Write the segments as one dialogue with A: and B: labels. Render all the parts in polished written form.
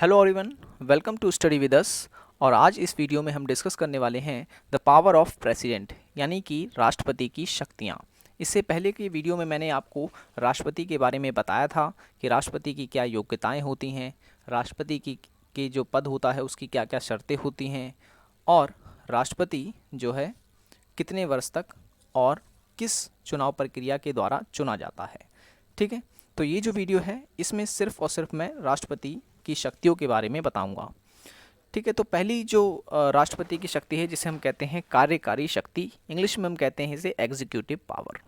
A: Hello everyone, welcome to study with us. और आज इस वीडियो में हम डिस्कस करने वाले हैं द पावर ऑफ प्रेसिडेंट, यानी कि राष्ट्रपति की शक्तियाँ। इससे पहले की वीडियो में मैंने आपको राष्ट्रपति के बारे में बताया था कि राष्ट्रपति की क्या योग्यताएं होती हैं, राष्ट्रपति की के जो पद होता है उसकी क्या क्या शर्तें होती हैं, और राष्ट्रपति जो है कितने वर्ष तक और किस चुनाव प्रक्रिया के द्वारा चुना जाता है। ठीक है, तो ये जो वीडियो है इसमें सिर्फ और सिर्फ मैं राष्ट्रपति की शक्तियों के बारे में बताऊंगा। ठीक है, तो पहली जो राष्ट्रपति की शक्ति है जिसे हम कहते हैं कार्यकारी शक्ति, इंग्लिश में हम कहते हैं इसे एग्जीक्यूटिव पावर।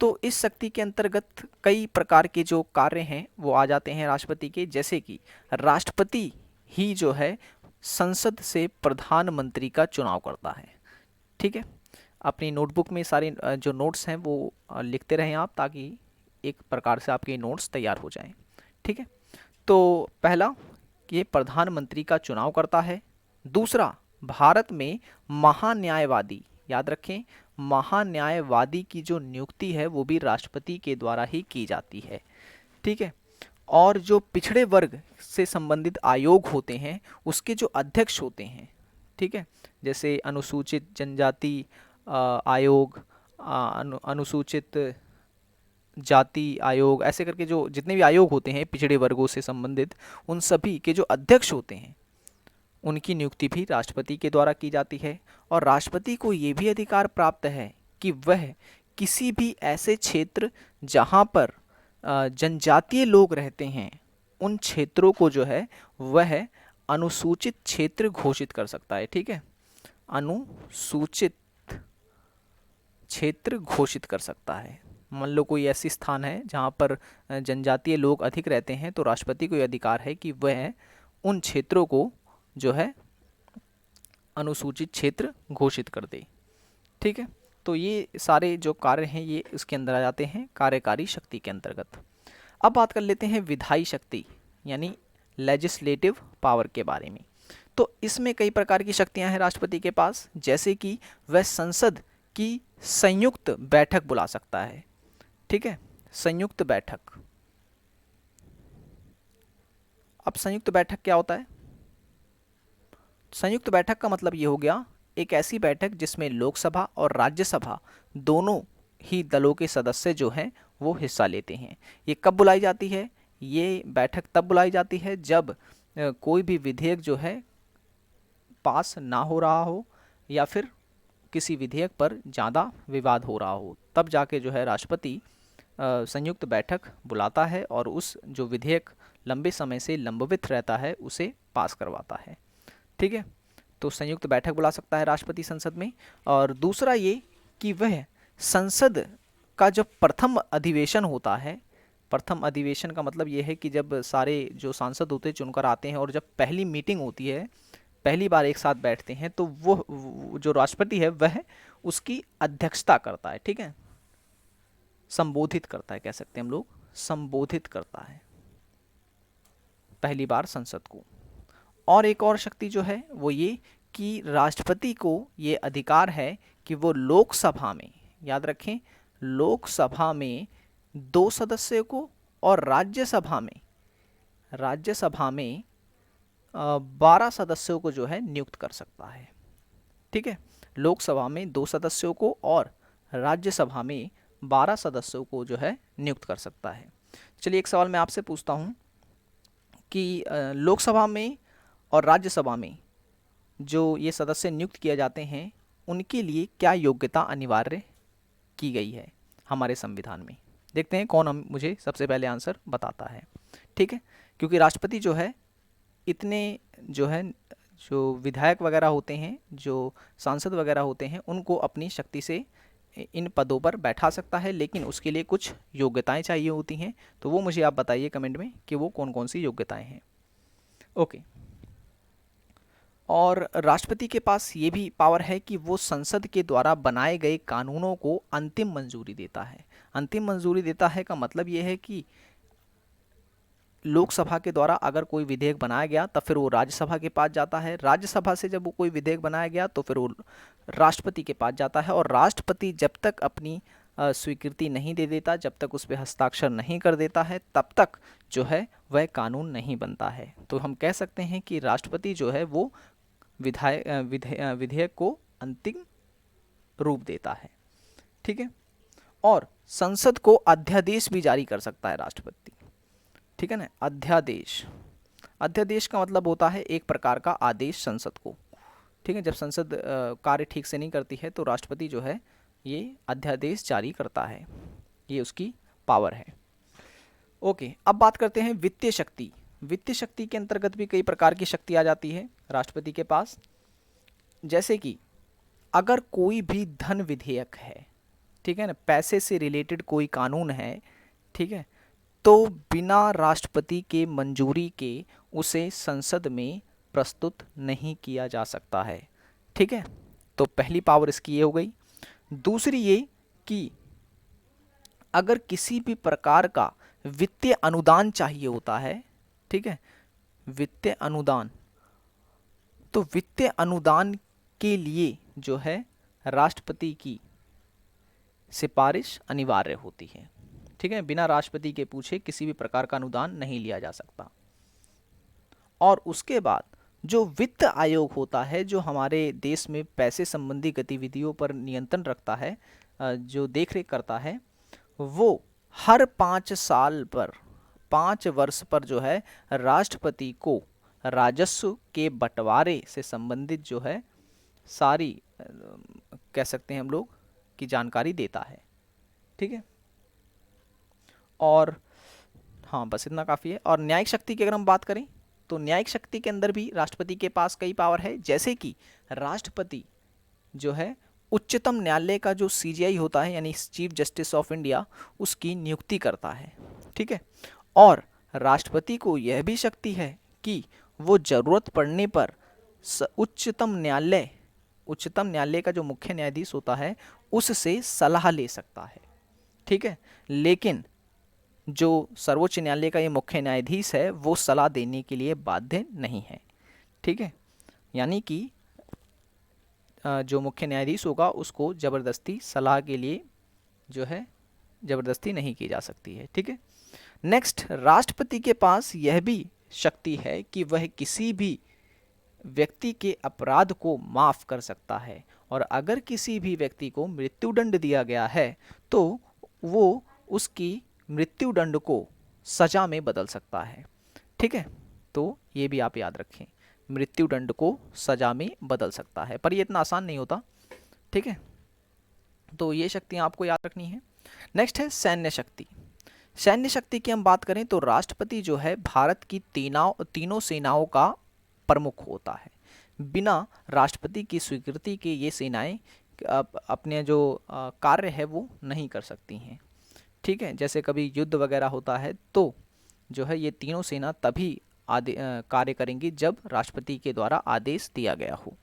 A: तो इस शक्ति के अंतर्गत कई प्रकार के जो कार्य हैं वो आ जाते हैं राष्ट्रपति के, जैसे कि राष्ट्रपति ही जो है संसद से प्रधानमंत्री का चुनाव करता है। ठीक है, अपनी नोटबुक में सारे जो नोट्स हैं वो लिखते रहें आप, ताकि एक प्रकार से आपके नोट्स तैयार हो जाएं। ठीक है, तो पहला, ये प्रधानमंत्री का चुनाव करता है। दूसरा, भारत में महान्यायवादी, याद रखें महान्यायवादी की जो नियुक्ति है वो भी राष्ट्रपति के द्वारा ही की जाती है। ठीक है, और जो पिछड़े वर्ग से संबंधित आयोग होते हैं उसके जो अध्यक्ष होते हैं, ठीक है, जैसे अनुसूचित जनजाति आयोग, अनुसूचित जाति आयोग, ऐसे करके जो जितने भी आयोग होते हैं पिछड़े वर्गों से संबंधित, उन सभी के जो अध्यक्ष होते हैं उनकी नियुक्ति भी राष्ट्रपति के द्वारा की जाती है। और राष्ट्रपति को ये भी अधिकार प्राप्त है कि वह किसी भी ऐसे क्षेत्र जहाँ पर जनजातीय लोग रहते हैं उन क्षेत्रों को जो है वह अनुसूचित क्षेत्र घोषित कर सकता है। ठीक है, अनुसूचित क्षेत्र घोषित कर सकता है। मान लो कोई ऐसी स्थान है जहाँ पर जनजातीय लोग अधिक रहते हैं, तो राष्ट्रपति को यह अधिकार है कि वह उन क्षेत्रों को जो है अनुसूचित क्षेत्र घोषित कर दे। ठीक है, तो ये सारे जो कार्य हैं ये इसके अंदर आ जाते हैं कार्यकारी शक्ति के अंतर्गत। अब बात कर लेते हैं विधायी शक्ति, यानी लेजिस्लेटिव पावर के बारे में। तो इसमें कई प्रकार की शक्तियां हैं राष्ट्रपति के पास, जैसे कि वह संसद की संयुक्त बैठक बुला सकता है। ठीक है, संयुक्त बैठक। अब संयुक्त बैठक क्या होता है? संयुक्त बैठक का मतलब ये हो गया एक ऐसी बैठक जिसमें लोकसभा और राज्यसभा दोनों ही दलों के सदस्य जो हैं वो हिस्सा लेते हैं। ये कब बुलाई जाती है? ये बैठक तब बुलाई जाती है जब कोई भी विधेयक जो है पास ना हो रहा हो, या फिर किसी विधेयक पर ज़्यादा विवाद हो रहा हो, तब जाके जो है राष्ट्रपति संयुक्त बैठक बुलाता है और उस जो विधेयक लंबे समय से लंबित रहता है उसे पास करवाता है। ठीक है, तो संयुक्त बैठक बुला सकता है राष्ट्रपति संसद में। और दूसरा ये कि वह संसद का जब प्रथम अधिवेशन होता है, प्रथम अधिवेशन का मतलब ये है कि जब सारे जो सांसद होते हैं चुनकर आते हैं और जब पहली मीटिंग होती है, पहली बार एक साथ बैठते हैं, तो वो जो राष्ट्रपति है वह उसकी अध्यक्षता करता है। ठीक है, संबोधित करता है, कह सकते हैं हम लोग, संबोधित करता है पहली बार संसद को। और एक और शक्ति जो है वो ये कि राष्ट्रपति को ये अधिकार है कि वो लोकसभा में, याद रखें, लोकसभा में 2 सदस्यों को और राज्यसभा में 12 सदस्यों को जो है नियुक्त कर सकता है। ठीक है, लोकसभा में 2 सदस्यों को और राज्यसभा में 12 सदस्यों को जो है नियुक्त कर सकता है। चलिए एक सवाल मैं आपसे पूछता हूँ कि लोकसभा में और राज्यसभा में जो ये सदस्य नियुक्त किए जाते हैं उनके लिए क्या योग्यता अनिवार्य की गई है हमारे संविधान में? देखते हैं कौन हम मुझे सबसे पहले आंसर बताता है। ठीक है, क्योंकि राष्ट्रपति जो है इतने जो विधायक वगैरह होते हैं, जो सांसद वगैरह होते हैं, उनको अपनी शक्ति से इन पदों पर बैठा सकता है, लेकिन उसके लिए कुछ योग्यताएं चाहिए होती हैं। तो वो मुझे आप बताइए कमेंट में कि वो कौन कौन सी योग्यताएं हैं। ओके, और राष्ट्रपति के पास ये भी पावर है कि वो संसद के द्वारा बनाए गए कानूनों को अंतिम मंजूरी देता है। अंतिम मंजूरी देता है का मतलब ये है कि लोकसभा के द्वारा अगर कोई विधेयक बनाया गया तब फिर वो राज्यसभा के पास जाता है, राज्यसभा से जब वो कोई विधेयक बनाया गया तो फिर वो राष्ट्रपति के पास जाता है, और राष्ट्रपति जब तक अपनी स्वीकृति नहीं दे देता, जब तक उस पर हस्ताक्षर नहीं कर देता है, तब तक जो है वह कानून नहीं बनता है। तो हम कह सकते हैं कि राष्ट्रपति जो है वो विधेयक को अंतिम रूप देता है। ठीक है। और संसद को अध्यादेश भी जारी कर सकता है राष्ट्रपति। ठीक है ना, अध्यादेश। अध्यादेश का मतलब होता है एक प्रकार का आदेश संसद को। ठीक है, जब संसद कार्य ठीक से नहीं करती है तो राष्ट्रपति जो है ये अध्यादेश जारी करता है, ये उसकी पावर है। ओके, अब बात करते हैं वित्तीय शक्ति। वित्तीय शक्ति के अंतर्गत भी कई प्रकार की शक्ति आ जाती है राष्ट्रपति के पास। जैसे कि अगर कोई भी धन विधेयक है, ठीक है ना, पैसे से रिलेटेड कोई कानून है, ठीक है, तो बिना राष्ट्रपति के मंजूरी के उसे संसद में प्रस्तुत नहीं किया जा सकता है। ठीक है, तो पहली पावर इसकी ये हो गई। दूसरी ये कि अगर किसी भी प्रकार का वित्तीय अनुदान चाहिए होता है, ठीक है, वित्तीय अनुदान, तो वित्तीय अनुदान के लिए जो है राष्ट्रपति की सिफारिश अनिवार्य होती है। ठीक है, बिना राष्ट्रपति के पूछे किसी भी प्रकार का अनुदान नहीं लिया जा सकता। और उसके बाद जो वित्त आयोग होता है, जो हमारे देश में पैसे संबंधी गतिविधियों पर नियंत्रण रखता है, जो देखरेख करता है, वो हर 5 साल पर, 5 वर्ष पर जो है राष्ट्रपति को राजस्व के बंटवारे से संबंधित जो है सारी कह सकते हैं हम लोग की जानकारी देता है। ठीक है, और हाँ बस इतना काफ़ी है। और न्यायिक शक्ति की अगर हम बात करें तो न्यायिक शक्ति के अंदर भी राष्ट्रपति के पास कई पावर है। जैसे कि राष्ट्रपति जो है उच्चतम न्यायालय का जो CJI होता है, यानी चीफ जस्टिस ऑफ इंडिया, उसकी नियुक्ति करता है। ठीक है, और राष्ट्रपति को यह भी शक्ति है कि वो जरूरत पड़ने पर उच्चतम न्यायालय का जो मुख्य न्यायाधीश होता है उससे सलाह ले सकता है। ठीक है, लेकिन जो सर्वोच्च न्यायालय का ये मुख्य न्यायाधीश है वो सलाह देने के लिए बाध्य नहीं है। ठीक है, यानी कि जो मुख्य न्यायाधीश होगा उसको ज़बरदस्ती सलाह के लिए जो है ज़बरदस्ती नहीं की जा सकती है। ठीक है, नेक्स्ट, राष्ट्रपति के पास यह भी शक्ति है कि वह किसी भी व्यक्ति के अपराध को माफ़ कर सकता है, और अगर किसी भी व्यक्ति को मृत्युदंड दिया गया है तो वो उसकी मृत्युदंड को सजा में बदल सकता है। ठीक है, तो ये भी आप याद रखें, मृत्युदंड को सजा में बदल सकता है, पर ये इतना आसान नहीं होता। ठीक है, तो ये शक्तियाँ आपको याद रखनी है। नेक्स्ट है सैन्य शक्ति। सैन्य शक्ति की हम बात करें तो राष्ट्रपति जो है भारत की तीनों सेनाओं का प्रमुख होता है। बिना राष्ट्रपति की स्वीकृति के ये सेनाएं अपने जो कार्य है वो नहीं कर सकती हैं। ठीक है, जैसे कभी युद्ध वगैरह होता है तो जो है ये तीनों सेना तभी कार्य करेंगी जब राष्ट्रपति के द्वारा आदेश दिया गया हो।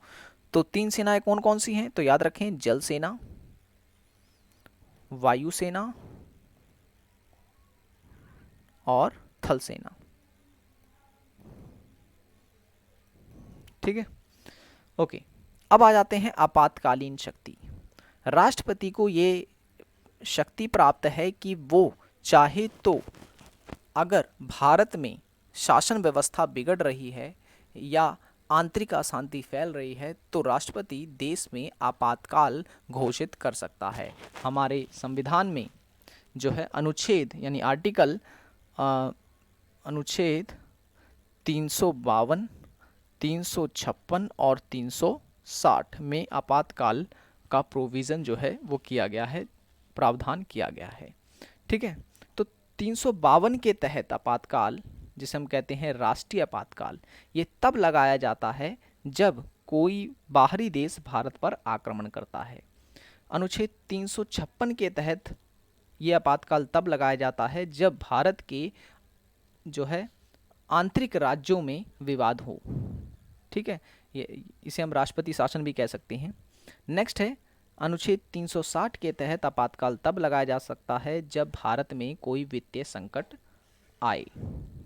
A: तो 3 सेनाएं कौन कौन सी हैं तो याद रखें, जल सेना, वायु सेना और थल सेना। ठीक है, ओके, अब आ जाते हैं आपातकालीन शक्ति। राष्ट्रपति को ये शक्ति प्राप्त है कि वो चाहे तो अगर भारत में शासन व्यवस्था बिगड़ रही है या आंतरिक अशांति फैल रही है तो राष्ट्रपति देश में आपातकाल घोषित कर सकता है। हमारे संविधान में जो है अनुच्छेद यानी आर्टिकल अनुच्छेद 352, 356 और 360 में आपातकाल का प्रोविज़न जो है वो किया गया है, प्रावधान किया गया है। ठीक है, तो 352 के तहत आपातकाल, जिसे हम कहते हैं राष्ट्रीय आपातकाल, ये तब लगाया जाता है जब कोई बाहरी देश भारत पर आक्रमण करता है। अनुच्छेद 356 के तहत ये आपातकाल तब लगाया जाता है जब भारत के जो है आंतरिक राज्यों में विवाद हो। ठीक है, ये इसे हम राष्ट्रपति शासन भी कह सकते हैं। नेक्स्ट है अनुच्छेद 360 के तहत आपातकाल तब लगाया जा सकता है जब भारत में कोई वित्तीय संकट आए।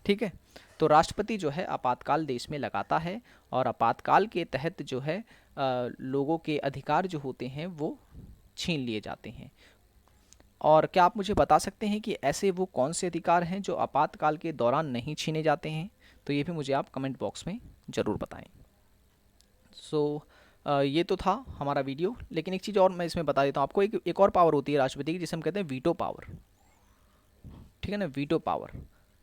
A: ठीक है, तो राष्ट्रपति जो है आपातकाल देश में लगाता है और आपातकाल के तहत जो है लोगों के अधिकार जो होते हैं वो छीन लिए जाते हैं। और क्या आप मुझे बता सकते हैं कि ऐसे वो कौन से अधिकार हैं जो आपातकाल के दौरान नहीं छीने जाते हैं? तो ये भी मुझे आप कमेंट बॉक्स में ज़रूर बताएं। ये तो था हमारा वीडियो, लेकिन एक चीज़ और मैं इसमें बता देता हूँ आपको। एक और पावर होती है राष्ट्रपति की, जिसे हम कहते हैं वीटो पावर। ठीक है ना, वीटो पावर।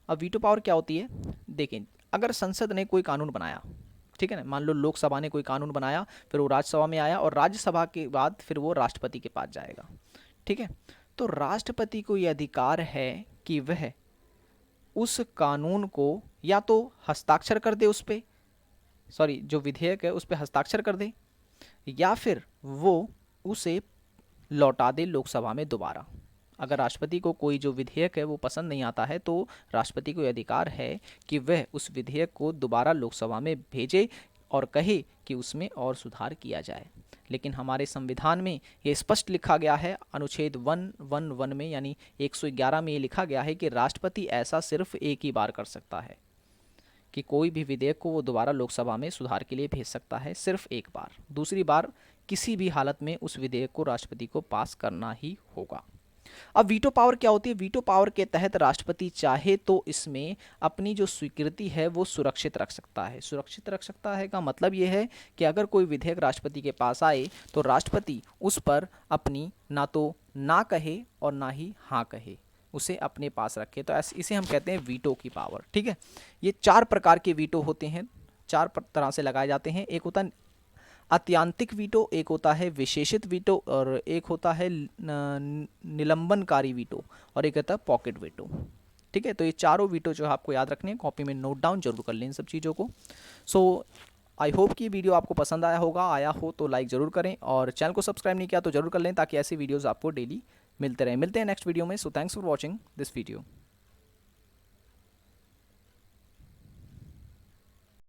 A: अब वीटो पावर क्या होती है? देखें, अगर संसद ने कोई कानून बनाया, ठीक है ना, मान लो लोकसभा ने कोई कानून बनाया, फिर वो राज्यसभा में आया और राज्यसभा के बाद फिर वो राष्ट्रपति के पास जाएगा। ठीक है, तो राष्ट्रपति को ये अधिकार है कि वह उस कानून को या तो हस्ताक्षर कर दे, उस पर, सॉरी, जो विधेयक है उस पर हस्ताक्षर कर दे, या फिर वो उसे लौटा दे लोकसभा में दोबारा। अगर राष्ट्रपति को कोई जो विधेयक है वो पसंद नहीं आता है, तो राष्ट्रपति को यह अधिकार है कि वह उस विधेयक को दोबारा लोकसभा में भेजे और कहे कि उसमें और सुधार किया जाए। लेकिन हमारे संविधान में ये स्पष्ट लिखा गया है, अनुच्छेद 111 में, यानी 111 में ये लिखा गया है कि राष्ट्रपति ऐसा सिर्फ एक ही बार कर सकता है, कि कोई भी विधेयक को वो दोबारा लोकसभा में सुधार के लिए भेज सकता है, सिर्फ एक बार। दूसरी बार किसी भी हालत में उस विधेयक को राष्ट्रपति को पास करना ही होगा। अब वीटो पावर क्या होती है? वीटो पावर के तहत राष्ट्रपति चाहे तो इसमें अपनी जो स्वीकृति है वो सुरक्षित रख सकता है। सुरक्षित रख सकता है का मतलब ये है कि अगर कोई विधेयक राष्ट्रपति के पास आए तो राष्ट्रपति उस पर अपनी ना तो ना कहे और ना ही हाँ कहे, उसे अपने पास रखे। तो ऐसे इसे हम कहते हैं वीटो की पावर। ठीक है, ये 4 प्रकार के वीटो होते हैं, 4 तरह से लगाए जाते हैं। एक होता है अत्यांतिक वीटो, एक होता है विशेषित वीटो, और एक होता है निलंबनकारी वीटो, और एक होता है पॉकेट वीटो। ठीक है, तो ये चारों वीटो जो है आपको याद रखने हैं, कॉपी में नोट डाउन जरूर कर लें इन सब चीज़ों को। सो आई होप कि वीडियो आपको पसंद आया होगा। आया हो तो लाइक ज़रूर करें, और चैनल को सब्सक्राइब नहीं किया तो ज़रूर कर लें, ताकि ऐसी वीडियोज़ आपको डेली मिलते रहें। मिलते हैं नेक्स्ट वीडियो में। So thanks for watching this video.